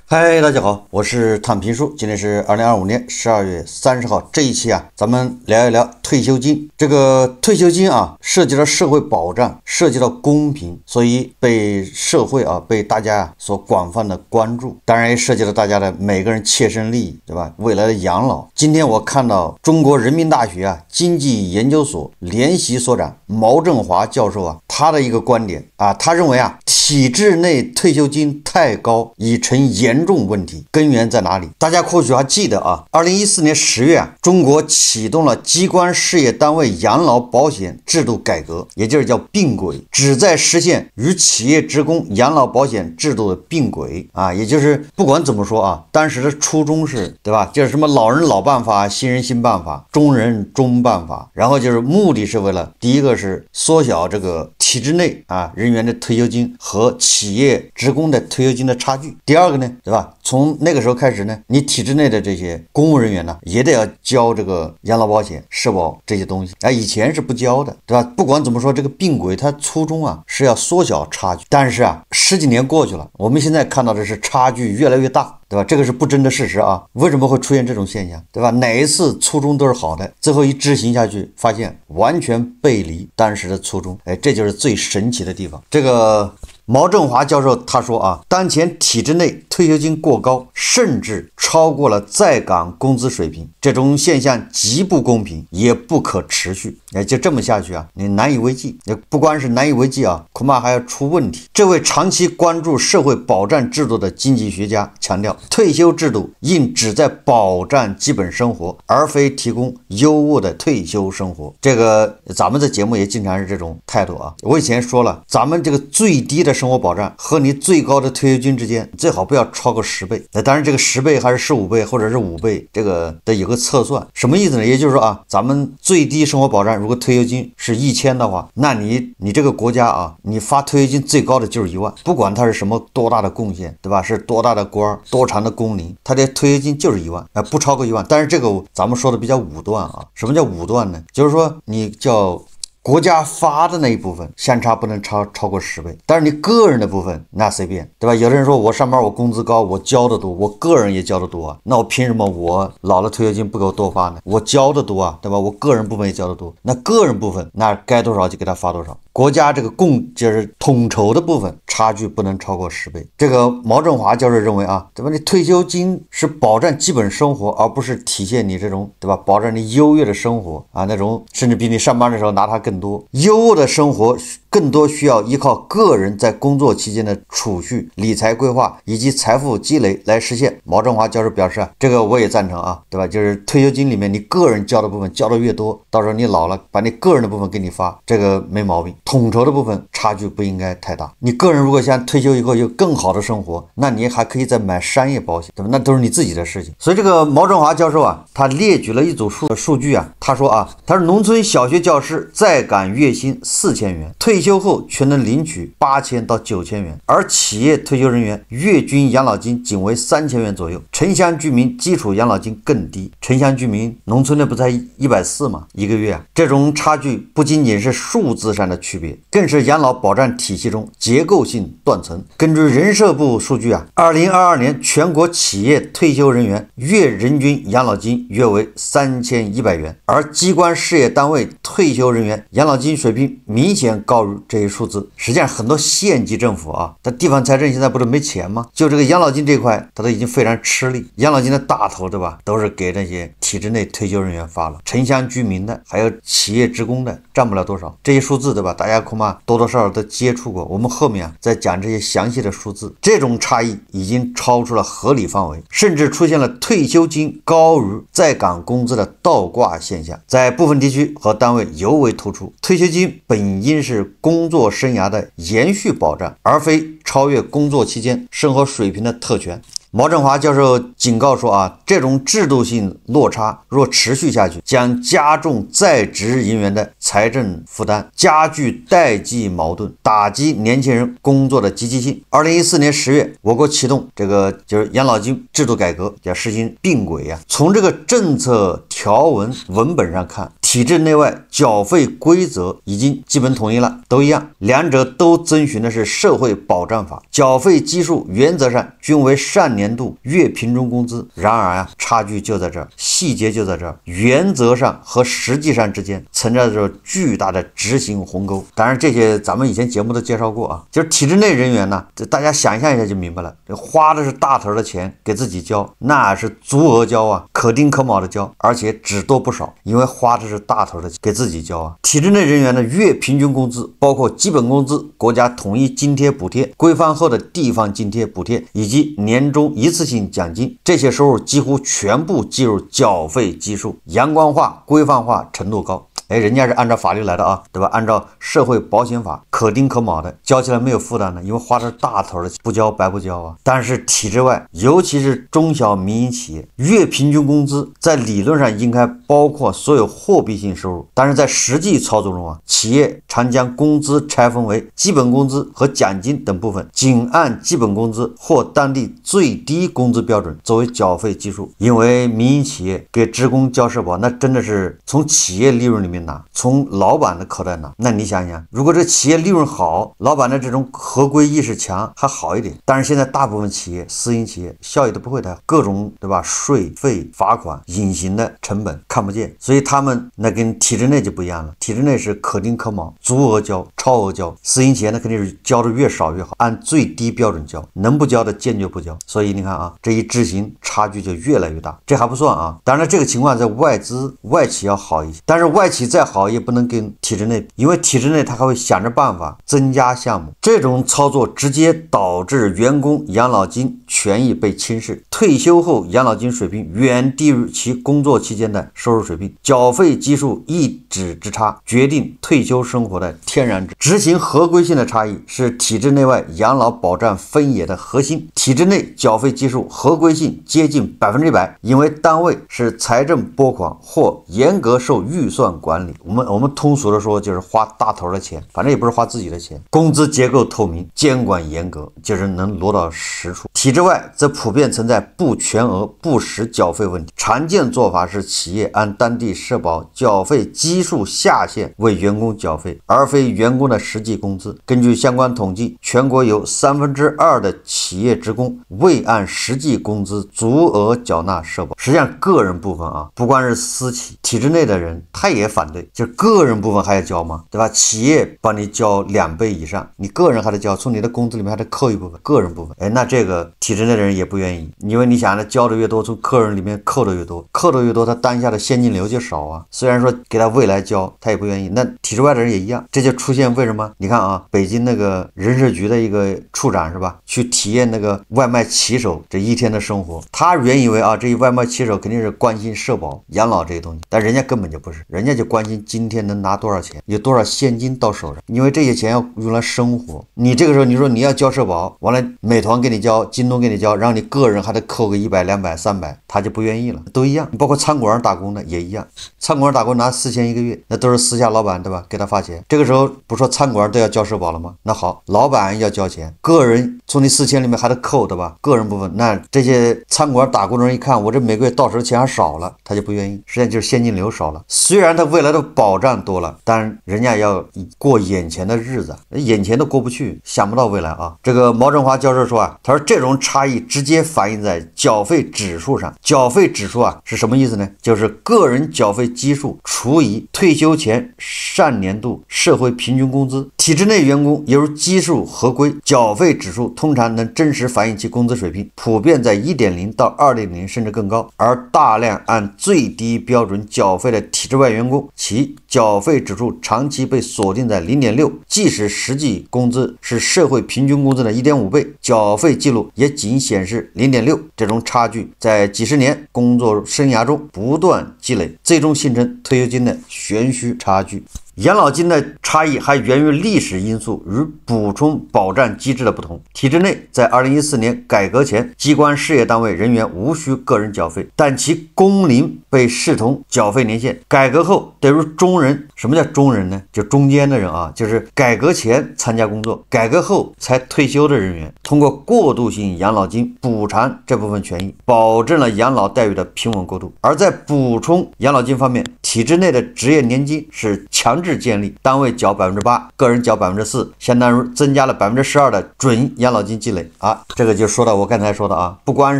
嗨，大家好，我是躺平叔，今天是2025年12月30号。这一期咱们聊一聊退休金。这个退休金涉及到社会保障，涉及到公平，所以被社会被大家所广泛的关注。当然也涉及到大家的每个人切身利益，对吧？未来的养老。今天我看到中国人民大学经济研究所联席所长毛振华教授他的一个观点他認為體制內退休金太高已成嚴重問題，根源在哪裡？大家或許還記得2014年10月中國啟動了機關事業單位養老保險制度改革，也就是叫並軌，旨在實現與企業職工養老保險制度的並軌也就是不管怎麼說當時的初衷是，對吧？就是什麼老人老辦法、新人新辦法、中人中辦法，然後就是目的是為了第一個是縮小這個體制內人員的退休金和企業職工的退休金的差距。第二個呢，對吧？從那個時候開始呢，你體制內的這些公務人員呢，也得要交這個養老保險、社保這些東西以前是不交的，對吧？不管怎麼說，這個並軌它初衷是要縮小差距，但是十幾年過去了，我們現在看到的是差距越來越大，對吧？這個是不爭的事實為什麼會出現這種現象，對吧？哪一次初衷都是好的，最後一執行下去，發現完全背離當時的初衷，這就是最神奇的地方。這個毛振華教授他說當前體制內退休金過高，甚至超過了在崗工資水平，這種現象極不公平，也不可持續。就這麼下去你難以為繼，不光是難以為繼恐怕還要出問題。這位長期關注社會保障制度的經濟學家強調，退休制度應旨在保障基本生活，而非提供優渥的退休生活。這個咱們的節目也經常是這種態度我以前說了，咱們這個最低的生活保障和你最高的退休金之間最好不要超過10倍。當然這個10倍還是15倍或者是5倍，這個得有個測算。什麼意思呢？也就是說咱們最低生活保障如果退休金是1000的話，那你這個國家你發退休金最高的就是1萬，不管它是什麼多大的貢獻，對吧？是多大的官多長的工齡，它的退休金就是1萬不超過1萬。但是這個咱們說的比較武斷什麼叫武斷呢？就是說你叫國家發的那一部分相差不能超過10倍，但是你個人的部分那隨便，對吧？有的人說我上班我工資高，我交的多，我個人也交的多那我憑什麼我老了退休金不給我多發呢？我交的多對吧？我個人部分也交的多，那個人部分那該多少就給他發多少。國家這個就是統籌的部分差距不能超過10倍。這個毛振華教授認為對吧？你退休金是保障基本生活，而不是體現你這種對吧？保障你優越的生活那種甚至比你上班的時候拿它更多。優渥的生活更多需要依靠個人在工作期間的儲蓄、理財規劃以及財富積累來實現。毛振華教授表示這個我也贊成對吧？就是退休金裡面你個人交的部分交的越多，到時候你老了把你個人的部分給你發，這個沒毛病。統籌的部分差距不應該太大。你個人如果想退休以後有更好的生活，那你還可以再買商業保險，對吧？那都是你自己的事情。所以這個毛振華教授他列舉了一組數據他說他是農村小學教師在崗月薪4000元，退休後卻能領取8000到9000元，而企業退休人員月均養老金僅為3000元左右，城鄉居民基礎養老金更低。城鄉居民農村的不才140嗎？一個月這種差距不僅僅是數字上的區別，更是養老保障體系中結構性斷層。根據人社部數據2022年全國企業退休人員月人均養老金約為3100元，而機關事業單位退休人員養老金水平明顯高於這些數字。實際上很多縣級政府它地方財政現在不是沒錢嗎？就這個養老金這塊它都已經非常吃力，養老金的大頭對吧，都是給那些體制內退休人員發了，城鄉居民的還有企業職工的佔不了多少。這些數字對吧，大家恐怕多多少少都接觸過，我們後面再講這些詳細的數字。這種差異已經超出了合理範圍，甚至出現了退休金高於在崗工資的倒掛現象，在部分地區和單位尤為突出。退休金本應是工作生涯的延續保障，而非超越工作期間生活水平的特權。毛振華教授警告說這種制度性落差若持續下去，將加重在職人員的財政負擔，加劇代際矛盾，打擊年輕人工作的積極性。2014年10月，我國啟動這個就是養老金制度改革，要實行並軌從這個政策條文文本上看，體體制內外繳費規則已經基本統一了，都一樣，兩者都遵循的是社會保障法，繳費基數原則上均為上年度月平均工資。然而啊，差距就在這兒，細節就在這兒，原則上和實際上之間存在着巨大的執行鴻溝。當然，這些咱們以前節目都介紹過啊，就是體制內人員呢，大家想象一下就明白了，這花的是大頭的錢給自己交，那是足額交啊，可丁可卯的交，而且只多不少，因为花的是大头的钱给自己交啊。体制內人员的月平均工資包括基本工資、國家統一津貼補貼、規範後的地方津貼補貼以及年終一次性獎金，這些收入幾乎全部計入繳費基數，陽光化、規範化程度高。人家是按照法律來的啊，對吧？按照社會保險法可丁可卯的，交起來沒有負擔的，因為花的是大頭的，不交白不交啊。但是體制外，尤其是中小民營企業，月平均工資在理論上應該包括所有貨幣性收入，但是在實際操作中啊，企業常將工資拆分為基本工資和獎金等部分，僅按基本工資或當地最低工資標準作為繳費基數。因為民營企業給職工交社保，那真的是從企業利潤裡面拿，從老板的口袋拿。那你想想，如果这企業利潤好，老板的這種合規意識強還好一點。但是現在大部分企業，私營企業效益都不會太好，各種對吧，稅費罰款隱形的成本看不見，所以他們那跟體制內就不一樣了。體制內是可丁可卯，足額交，超額交，私營企業那肯定是交的越少越好，按最低標準交，能不交的堅決不交。所以你看啊，這一執行差距就越來越大。這還不算啊，當然這個情況在外資外企要好一些，但是外企再好也不能跟體制內，因為體制內他還會想着辦法增加項目，這種操作直接導致員工養老金權益被輕視，退休後養老金水平遠低於其工作期間的收入水平，繳費基數一指之差決定退休生活的天然值。執行合規性的差異是體制內外養老保障分野的核心。體制內繳費基數合規性接近100%，因為單位是財政撥款或嚴格受預算管理。我們通俗的說就是花大頭的錢，反正也不是花自己的錢。工資結構透明，監管嚴格，就是能落到實處。體制外則普遍存在不全額不實繳費問題，常見做法是企業按當地社保繳費基數下限為員工繳費，而非員工的實際工資。根據相關統計，全國有2/3的企業職工未按實際工資足額繳納社保。實際上個人部分啊，不光是私企，體制內的人他也反對，就是個人部分還要交嗎？對吧？企業幫你交2倍以上，你個人還得交，從你的工資裡面還得扣一部分，個人部分。那這個體制內的人也不願意，因為你想呢，交的越多，從個人裡面扣的越多，扣的越多，他當下的現金流就少啊。雖然說給他未來交，他也不願意。那體制外的人也一樣，這就出現為什麼？你看啊，北京那個人社局的一個處長是吧，去體驗那個外賣騎手這一天的生活，他原以為啊，這一外賣騎手肯定是關心社保、養老這些東西，但人家根本就不是，人家就關心今天能拿多少錢，有多少現金到手上，因為這些錢要用來生活。你這個時候你說你要交社保，完了美團給你交，京東給你交，讓你個人還得扣個100、200、300，他就不願意了，都一樣。包括餐館打工的也一樣，餐館打工拿4000一個月，那都是私下老板對吧，給他發錢。這個時候不說餐館都要交社保了嗎？那好，老板要交錢，個人從你4000裡面還得扣對吧，個人部分。那這些餐館打工的人一看，我這每個月到手錢還少了，他就不願意。實際上就是現金流少了，雖然他未來的保障多了，但人家要過眼前的日子，眼前都過不去，想不到未來啊。這個毛振華教授說啊，他說這種差異直接反映在繳費指數上。繳費指數啊是什麼意思呢？就是個人繳費基數除以退休前上年度社會平均工資。體制內員工由於基數合規，繳費指數通常能真實反映其工資水平，普遍在1.0到2.0甚至更高。而大量按最低標準繳費的體制外員工，其繳費指數長期被鎖定在0.6，即使實際工資是社會平均工資的1.5倍，繳費記錄也僅顯示0.6。這種差距在幾十年工作生涯中不斷積累，最終形成退休金的懸殊差距。養老金的差異還源於歷史因素與補充保障機制的不同。體制內在2014年改革前，機關事業單位人員無需個人繳費，但其工齡被視同繳費年限。改革後，對於中人，什麼叫中人呢？就中間的人啊，就是改革前參加工作，改革後才退休的人員，通過過渡性養老金補償這部分權益，保證了養老待遇的平穩過渡。而在補充養老金方面，體制內的職業年金是強制建立，單位繳8%，個人繳4%，相當於增加了12%的準養老金積累啊。這個就說到我剛才說的啊，不光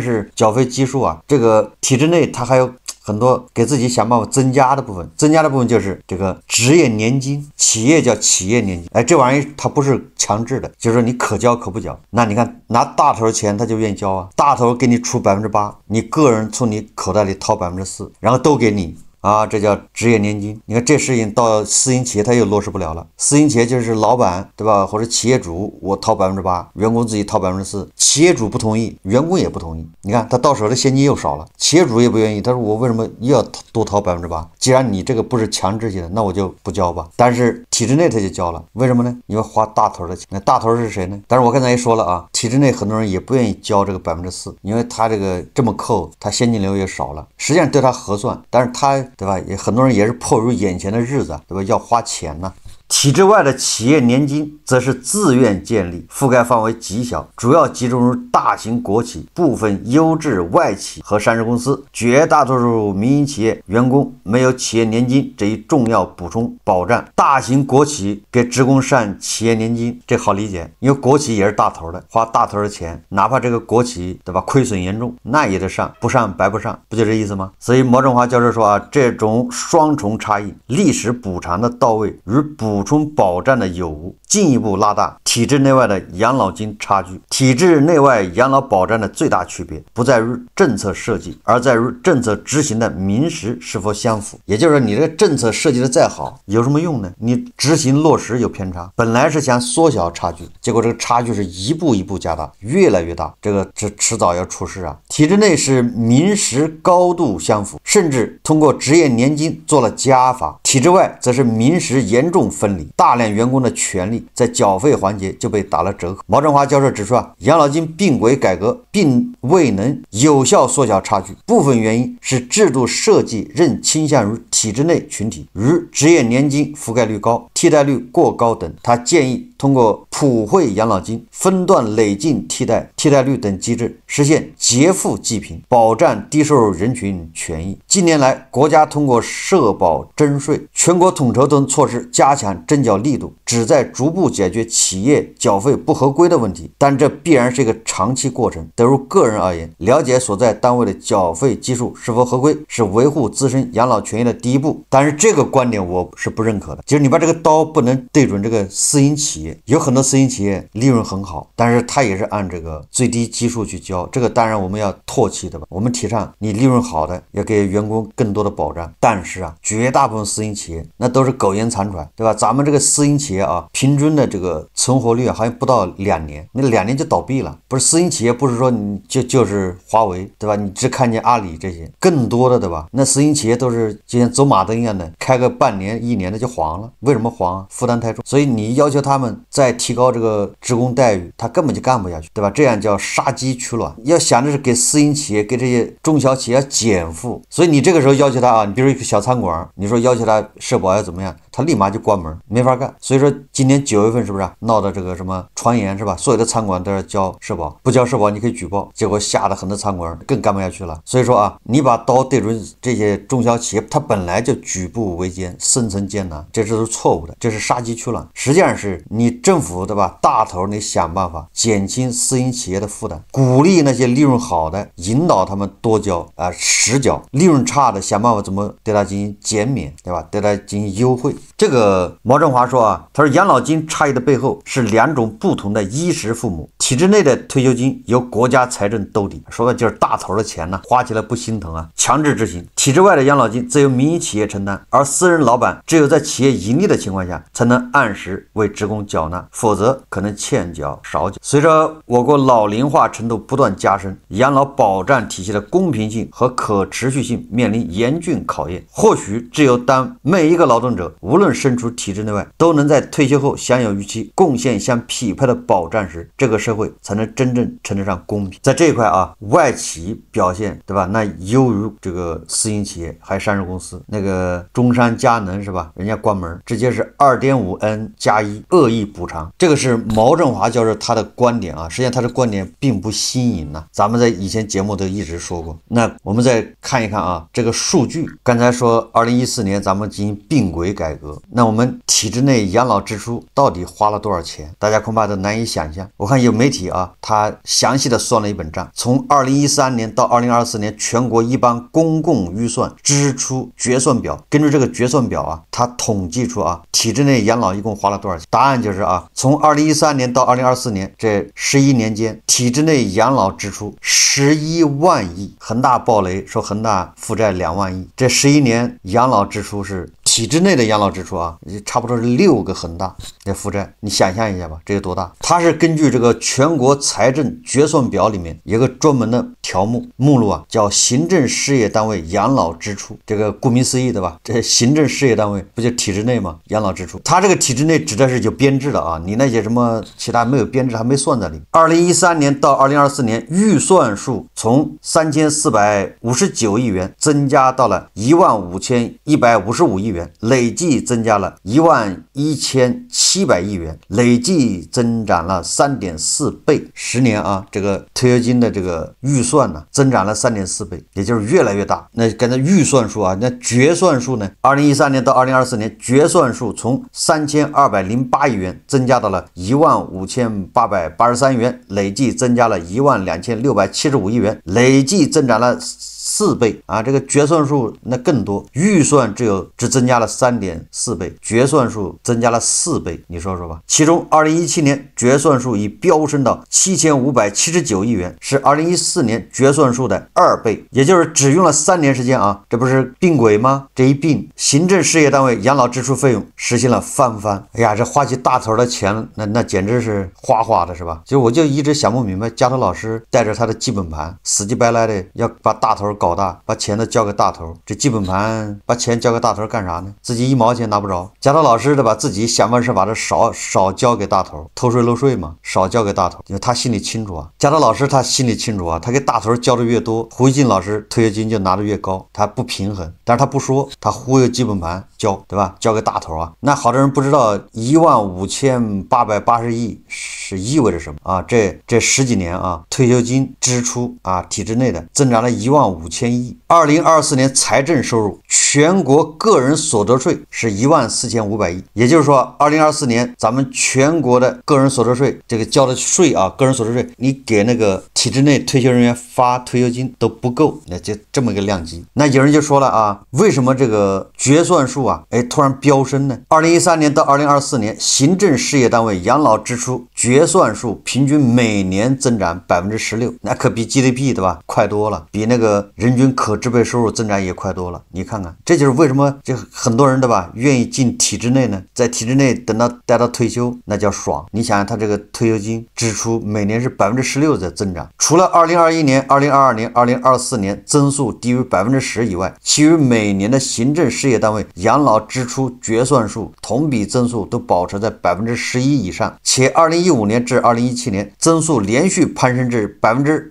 是繳費基數啊，這個體制內它還有很多給自己想辦法增加的部分，增加的部分就是这個職業年金，企業叫企業年金，哎，這玩意它不是強制的，就是說你可交可不交。那你看拿大頭錢他就願意交啊，大頭給你出8%，你個人從你口袋裡掏4%，然後都給你。啊，這叫職業年金。你看這事情到私營企業它又落實不了了。私營企業就是老闆對吧，或者企業主我掏8%，員工自己掏4%，企業主不同意，員工也不同意。你看他到手的现金又少了，企業主也不願意，他說我為什麼又要多掏8%？既然你這個不是強制性的，那我就不交吧。但是體制內他就交了，為什麼呢？因為花大頭的錢。那大頭是誰呢？但是我剛才也說了啊，體制內很多人也不願意交這個4%，因為他這個這麼扣，他現金流也少了，實際上對他合算，但是他對吧？也很多人也是迫於眼前的日子，對吧？要花錢呢。體制外的企業年金則是自願建立，覆蓋範圍極小，主要集中於大型國企、部分優質外企和上市公司。絕大多數民營企業員工沒有企業年金這一重要補充保障。大型國企給職工上企業年金，這好理解，因為國企也是大頭的，花大頭的錢，哪怕這個國企對吧虧損嚴重，那也得上，不上白不上，不就這意思嗎？所以毛振華教授說啊，這種雙重差異，歷史補償的到位與補充保障的有無，進一步拉大體制內外的養老金差距。體制內外養老保障的最大區別不在於政策設計，而在於政策執行的民實是否相符。也就是說，你這個政策設計的再好，有什麼用呢？你執行落實有偏差，本來是想縮小差距，結果這個差距是一步一步加大，越來越大，這遲早要出事啊。體制內是民實高度相符，甚至通過職業年金做了加法，體制外則是民實嚴重分離，大量員工的權利在繳費環節就被打了折扣。毛振華教授指出啊，養老金并軌改革并未能有效縮小差距，部分原因是制度設計仍傾向於體制內群體，如職業年金覆蓋率高、替代率過高等。他建議通過普惠養老金、分段累進替代率等機制，實現劫富濟貧，保障低收入人群權益。近年來，國家通過社保徵稅、全國統籌等措施加強徵繳力度，旨在逐步解決企業繳費不合規的問題，但這必然是一個長期過程。對於個人而言，了解所在單位的繳費基數是否合規，是維護自身養老權益的第一步。但是這個觀點我是不認可的，就是你把這個刀不能對準這個私營企業，有很多私營企業利潤很好，但是它也是按這個最低基數去交，這個當然我們要唾棄的吧。我們提倡你利潤好的要給員工更多的保障，但是啊，絕大部分私营企業那都是苟延残喘，对吧？咱們這個私營企業啊，平均的這個存活率好像不到2年，那2年就倒閉了。不是私營企業，不是說你就是華為，對吧？你只看見阿里這些，更多的，对吧？那私營企業都是就像走馬燈一樣的，開個半年1年的就黃了。為什麼黃啊？負擔太重。所以你要求他們再提高這個職工待遇，他根本就幹不下去，對吧？這樣叫殺雞取卵。要想的是給私營企業、給這些中小企業要減負，所以你這個時候要求他啊，你比如一個小餐館，你說要求他社保要怎麼樣，他立馬就關門，沒法幹。所以說今年9月份是不是鬧的這個什麼傳言是吧？所有的餐館都要交社保，不交社保你可以舉報，結果嚇得很多餐館更幹不下去了。所以說啊，你把刀對準這些中小企業，它本來就舉步維艱，生存艱難，這是錯誤的，這是殺雞取卵。實際上是你政府對吧，大頭你想辦法減輕私營企業的負擔，鼓勵那些利潤好的，引導他們多交啊，實繳；利潤差的想辦法怎麼對他進行減免，對吧？对他進行優惠。這個毛振華說啊，他說養老金差異的背後是2種不同的衣食父母。體制內的退休金由國家財政兜底，說的就是大頭的錢呢，花起來不心疼啊，強制執行。體制外的養老金則由民營企業承擔，而私人老板只有在企業盈利的情況下，才能按時為職工繳納，否則可能欠繳少繳。隨着我國老齡化程度不斷加深，養老保障體系的公平性和可持續性面臨嚴峻考驗。或許只有當每一個勞動者無無論身處體制內外，都能在退休後享有與其貢獻相匹配的保障時，这個社會才能真正稱得上公平。在這一塊啊，外企表現對吧？那優於這個私營企業，還上市公司，那個中山佳能是吧？人家關門，直接是2.5N+1惡意補償。這個是毛振華教授他的觀點啊，實際上他的觀點並不新穎吶，咱們在以前節目都一直說過。那我們再看一看啊，這個數據，剛才說2014年咱們進行併軌改革，那我們體制內養老支出到底花了多少錢？大家恐怕都難以想象。我看有媒體啊，他詳細的算了一本賬，從2013年到2024年全國一般公共預算支出決算表，根據這個決算表啊，他統計出啊，體制內養老一共花了多少錢？答案就是啊，從2013年到2024年這11年間，體制內養老支出11萬億。恆大爆雷說恆大負債2萬億，這11年養老支出是體制內的養老支出啊，差不多是6個恆大的負債，你想象一下吧，這有多大？它是根據這個全國財政決算表裡面有個專門的條目目錄啊，叫行政事業單位養老支出。這個顧名思義的吧，這行政事業單位不就體制內嗎？養老支出，它這個體制內指的是有編制的啊，你那些什麼其他沒有編制還沒算在裡。2013年到2024年預算數從3459億元增加到了15155億元，累計增加了11700億元，累計增長了3.4倍。10年啊，這個退休金的這個預算呢，增長了3.4倍，也就是越來越大。那跟着預算數啊，那決算數呢？2013年到2024年決算數從3208億元增加到了15883元，累計增加了12675億元，累計增長了4倍啊！這個決算數那更多，預算只增加了3.4倍，決算數增加了4倍，你說說吧。其中2017年決算數已飆升到7579億元，是2014年決算數的2倍，也就是只用了3年時間啊！這不是併軌嗎？這一併，行政事業單位養老支出費用實現了翻番。哎呀，這花起大頭的錢，那簡直是花的是吧？就我就一直想不明白，加藤老師帶着他的基本盤，死乞白赖的要把大頭搞大，把钱都交给大头，這基本盤把錢交給大頭幹啥呢？自己1毛錢拿不着。加藤老師的把自己想辦法把這少交給大頭，偷稅漏稅嘛，少交給大頭，因為他心裡清楚啊。加藤老師他心裡清楚啊，他給大頭交的越多，胡一金老師退休金就拿的越高，他不平衡，但是他不說，他忽悠基本盤交，對吧？交給大頭啊。那好多人不知道15880億是意味着什麼啊？這10幾年啊，退休金支出啊，體制內的增長了15000億。2024年財政收入，全國個人所得稅是14500億，也就是說2024年咱們全國的個人所得稅這個交的稅啊，個人所得稅你給那個體制內退休人員發退休金都不夠，那就這麼一個量級。那有人就說了啊，為什麼這個決算數啊，突然飆升呢？2013年到2024年，行政事業單位養老支出決算數平均每年增長16%，那可比 GDP 对吧快多了，比那個人均可支配收入增長也快多了。你看看，这就是為什麼這很多人對吧願意進體制內呢？在體制內等到待到退休那叫爽。你想想他這個退休金支出每年是16%的增長，除了2021年、2022年、2024年增速低於10%以外，其餘每年的行政事業單位養老支出決算數同比增速都保持在11%以上，且2015年至2017年增速連續攀升至19%、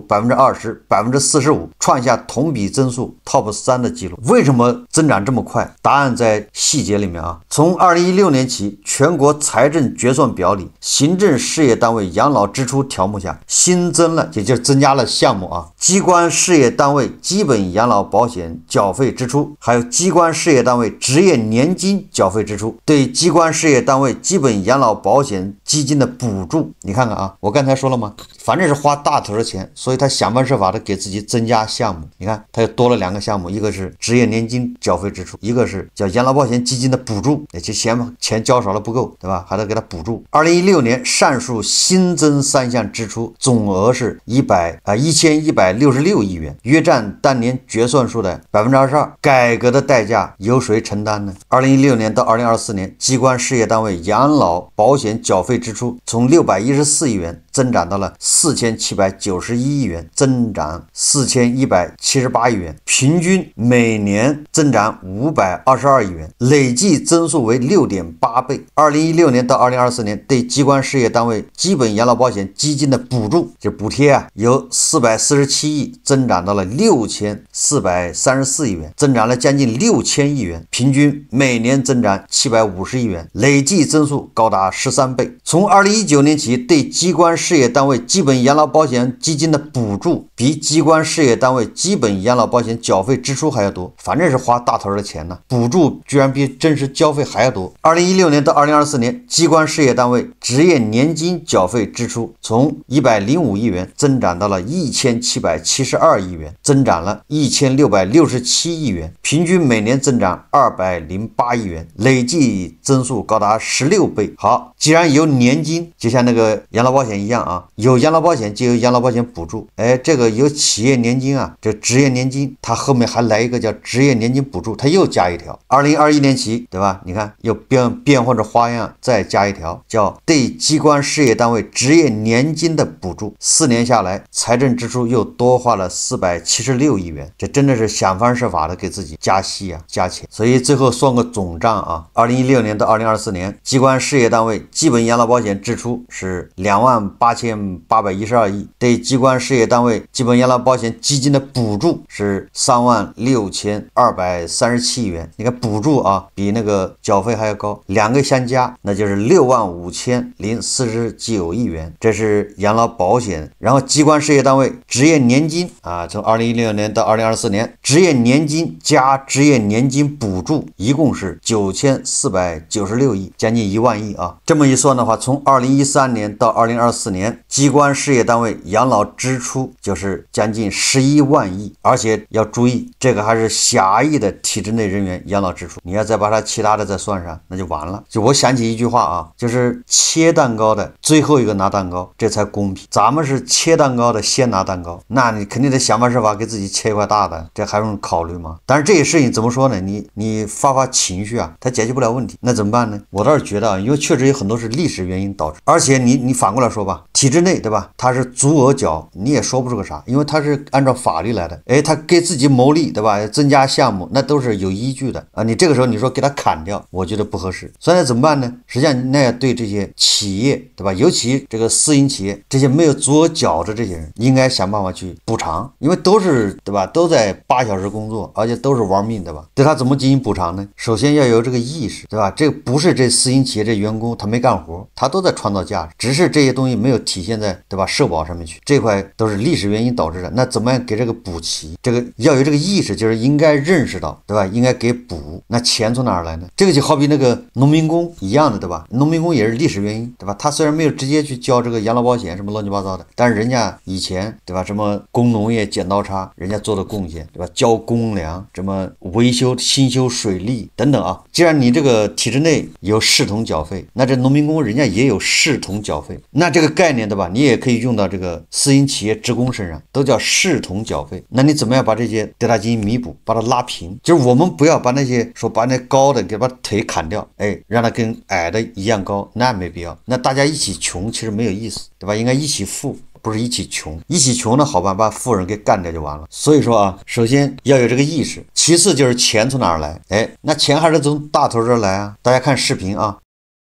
20%、45%，創下同比增速 TOP 3的記錄。為什麼增長這麼快？答案在細節裡面啊。從2016年起，全國財政決算表裡，行政事業單位養老支出條目下新增了，也就是增加了項目啊，機關事業單位基本養老保險繳費支出，還有機關事業單位職業年金繳費支出，對機關事業單位基本養老保險基金的補助。你看看啊，我剛才說了嗎？反正是花大頭的錢，所以他想方設法的給自己增加项目。你看，他又多了2個項目，一個是職業年金繳費支出，一個是叫養老保險基金的補助，也就錢交少了不夠，对吧？還得給他補助。2016年上述新增3項支出總額是1166億元，約占當年決算數的22%。改革的代價由誰承擔呢？2016年到2024年，機關事業單位養老保險繳費支出從614億元增長到了4791億元，增長4178億元，平均每年年增長522億元，累計增速為6.8倍。2016年到2024年对機關事業單位基本養老保險基金的補助，就補貼啊，由447億增長到了6434億元，增長了將近6000億元，平均每年增長750億元，累計增速高達13倍。從2019年起，對機關事業單位基本養老保險基金的補助比機關事業單位基本養老保險繳費支出還要多，反正是花大頭的錢呢，補助居然比真實交費還要多。2016年到2024年，機關事業單位職業年金繳費支出從105億元增長到了1772億元，增長了1667億元，平均每年增長208億元，累計增速高達16倍。好，既然有年金，就像那個養老保險一樣啊，有養老保險就有養老保險補助，这個有企業年金啊，这職業年金它後面還來一個叫職業年金補助，它又加一條。2021年起，對吧？你看又變換着花樣再加一條，叫對機關事業單位職業年金的補助，4年下來財政支出又多花了476億元，這真的是想方設法的給自己加戲啊，加錢。所以最後算個總賬啊，2016年到2024年，機關事業單位基本養老保險支出是28812億，對機關事業單位基本養老保險基金的補助是36237億元。你看補助啊，比那個繳費還要高，兩個相加那就是65049億元，這是養老保險。然後機關事業單位職業年金啊，從2016年到2024年，職業年金加職業年金補助一共是9496億，將近1萬億啊。這麼一算的話，從2013年到2024年，機關事業單位養老支出就是將近11萬億，而且要注意，這個還是狹義的體制內人員養老支出，你要再把它其他的再算上，那就完了。就我想起一句話啊，就是切蛋糕的最後一個拿蛋糕，這才公平。咱們是切蛋糕的先拿蛋糕，那你肯定得想方設法給自己切一塊大的，這還用考慮嗎？但是這些事情怎麼說呢？你發情緒啊，它解決不了問題，那怎麼辦呢？我倒是覺得啊，因為確實有很多是歷史原因導致，而且你反過來說吧，體制內对吧，它是足額繳，你也說不出個啥，因為它是按照法律來的，他給自己牟利对吧，增加項目那都是有依據的啊，你這個時候你說給它砍掉，我覺得不合適。所以怎麼辦呢？實際上那要對這些企業對吧，尤其這個私營企業，這些沒有足額繳的這些人，應該想辦法去補償，因為都是對吧，都在8小時工作，而且都是玩命对吧，對他怎麼進行補償呢？首先要有這個意識對吧，這個不是這私營企業這員工他沒幹活，他都在創造價值，只是這些東西沒有體現在對吧社保上面去，這塊都是歷史原因導致的。那怎麼樣給這個補齊？這個要有這個意識，就是應該認識到對吧，應該給補。那錢從哪兒來呢？這個就好比那個農民工一樣的對吧，農民工也是歷史原因對吧，他雖然沒有直接去交這個養老保險什麼亂七八糟的，但是人家以前對吧，什麼工農業剪刀差，人家做的貢獻對吧，交公糧，什麼維修新修水利等等啊。既然你這個體制內有視同繳費，那這農民工人家也有視同繳費，那這個概念對吧，你也可以用到這個私營企業職工身上，都叫视同繳費。那你怎麼樣把這些对它進行彌補，把它拉平？就是我們不要把那些說把那高的給把腿砍掉，讓它跟矮的一樣高，那沒必要。那大家一起窮其實沒有意思对吧，應該一起富，不是一起窮。一起窮的好办法，把富人給幹掉就完了。所以說啊，首先要有這個意識，其次就是錢從哪兒來？那錢還是從大頭這兒來啊。大家看視頻啊，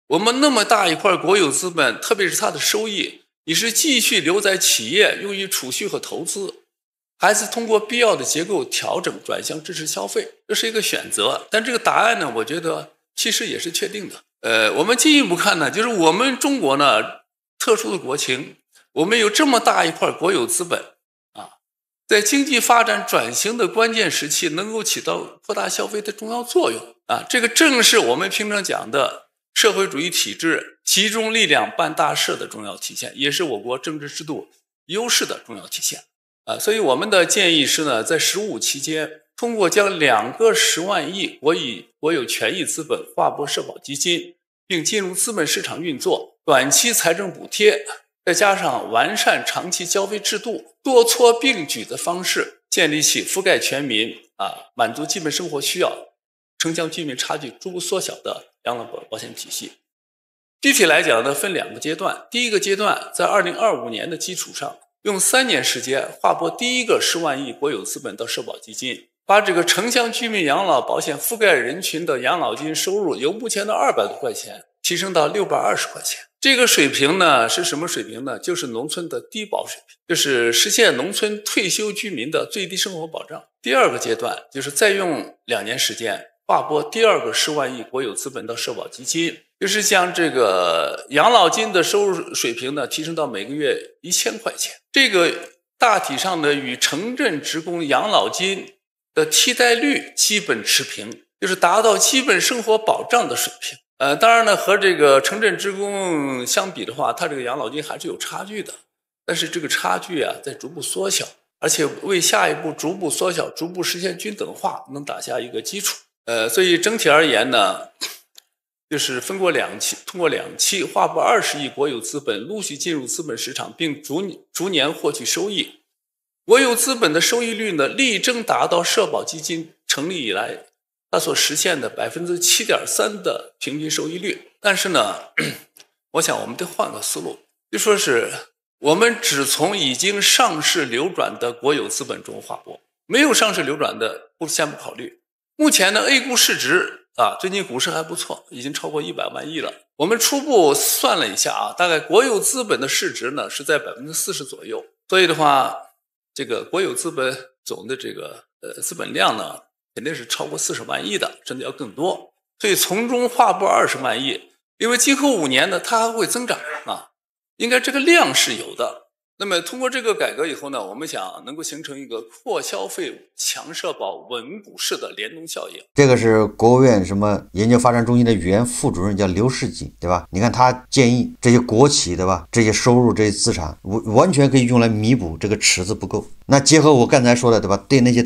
我們那麼大一塊國有資本，特別是它的收益，你是繼續留在企業用於儲蓄和投資，還是通過必要的結構調整轉向支持消費？這是一個選擇。但這個答案呢，我覺得其實也是確定的。我們進一步看呢，就是我們中國呢特殊的國情，我們有這麼大一塊國有資本啊，在經濟發展轉型的關鍵時期，能夠起到擴大消費的重要作用啊。這個正是我們平常講的社會主義體制集中力量辦大事的重要體現，也是我國政治制度優勢的重要体現啊。所以我們的建議是呢，在15期間，通過將2個10萬億國有權益資本劃撥社保基金，並進入資本市場運作，短期財政補貼，再加上完善長期交費制度，多措並舉的方式，建立起覆蓋全民滿足基本生活需要，城鄉居民差距逐步縮小的養老保險體系。具體來講呢，分2個階段。第一個階段，在2025年的基礎上，用3年時間劃撥第一個10萬億國有資本到社保基金，把这個城鄉居民養老保險覆蓋人群的養老金收入由目前的200多塊錢提升到620塊錢。這個水平呢是什麼水平呢？就是農村的低保水平，就是實現農村退休居民的最低生活保障。第二個階段就是再用2年時間劃撥第2個10萬億國有資本到社保基金，就是將這個養老金的收入水平呢提升到每個月1000塊錢。這個大體上呢與城鎮職工養老金的替代率基本持平，就是達到基本生活保障的水平。當然呢，和這個城鎮職工相比的話，它這個養老金還是有差距的。但是這個差距啊，在逐步縮小，而且為下一步逐步縮小、逐步實現均等化能打下一個基礎。所以整體而言呢，就是通過2期劃撥20億國有資本陸續進入資本市場，並逐年獲取收益。國有資本的收益率呢，力爭達到社保基金成立以來它所實現的7.3%的平均收益率。但是呢，我想我們得換個思路，就說是我們只從已經上市流轉的國有資本中劃撥，沒有上市流轉的先不考慮。目前呢 A 股市值最近股市還不錯，已經超過100萬億了。我們初步算了一下大概國有資本的市值呢是在40%左右。所以的話，這個國有資本總的這個資本量呢，肯定是超過40萬億的，甚至要更多。所以從中劃撥20萬億，因為今後5年呢，它還會增長應該這個量是有的。那麼通過這個改革以後呢，我們想能夠形成一個擴消費、強社保、穩股市的聯動效應。這個是國務院什麼研究發展中心的原副主任叫劉世錦，對吧？你看他建議這些國企，對吧？這些收入、這些資產完全可以用來彌補這個池子不夠。那結合我剛才說的，對吧？對那些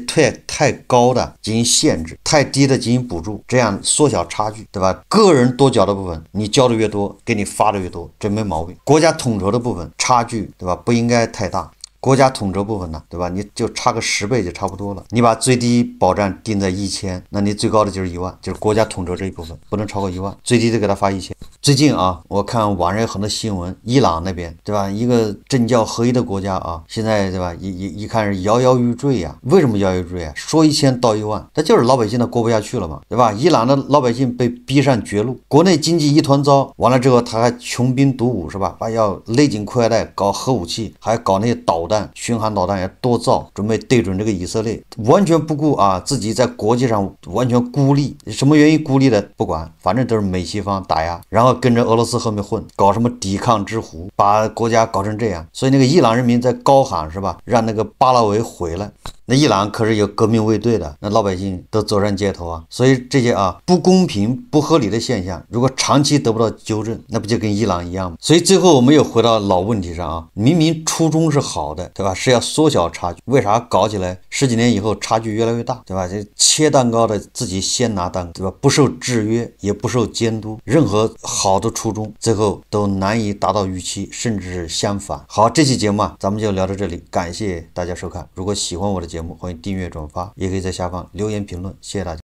太高的進行限制，太低的進行補助，這樣縮小差距，對吧？個人多繳的部分，你交的越多，給你發的越多，這沒毛病。國家統籌的部分差距，對吧？不應該太大。國家統籌部分呢，对吧？你就差個10倍就差不多了。你把最低保障定在1000，那你最高的就是1萬，就是國家統籌這一部分不能超過1萬，最低的給他發1000。最近我看網上有很多新聞，伊朗那邊，对吧？一個政教合一的國家現在對吧？一看是搖搖欲墜呀。為什麼搖搖欲墜啊？說1000到1萬，那就是老百姓都過不下去了嘛，對吧？伊朗的老百姓被逼上絕路，國內經濟一團糟，完了之後他還窮兵黷武，是吧？把要勒緊褲腰帶搞核武器，還搞那些導彈，巡航導彈也多造，準備對準這個以色列，完全不顧自己在國際上完全孤立。什麼原因孤立的不管，反正都是美西方打壓，然後跟着俄羅斯後面混，搞什麼抵抗之狐，把國家搞成這樣。所以那個伊朗人民在高喊，是吧？讓那個巴拉維回來。那伊朗可是有革命衛隊的，那老百姓都走上街頭所以這些不公平不合理的現象，如果長期得不到糾正，那不就跟伊朗一樣嗎？所以最後我們又回到老問題上明明初衷是好的，對吧？是要縮小差距，為啥搞起來10幾年以後差距越來越大，對吧？這切蛋糕的自己先拿蛋糕，對吧？不受制約也不受監督，任何好的初衷最後都難以達到預期，甚至是相反。好，這期節目咱們就聊到這裡，感謝大家收看。如果喜歡我的節目，歡迎訂閱轉發，也可以在下方留言評論，謝謝大家。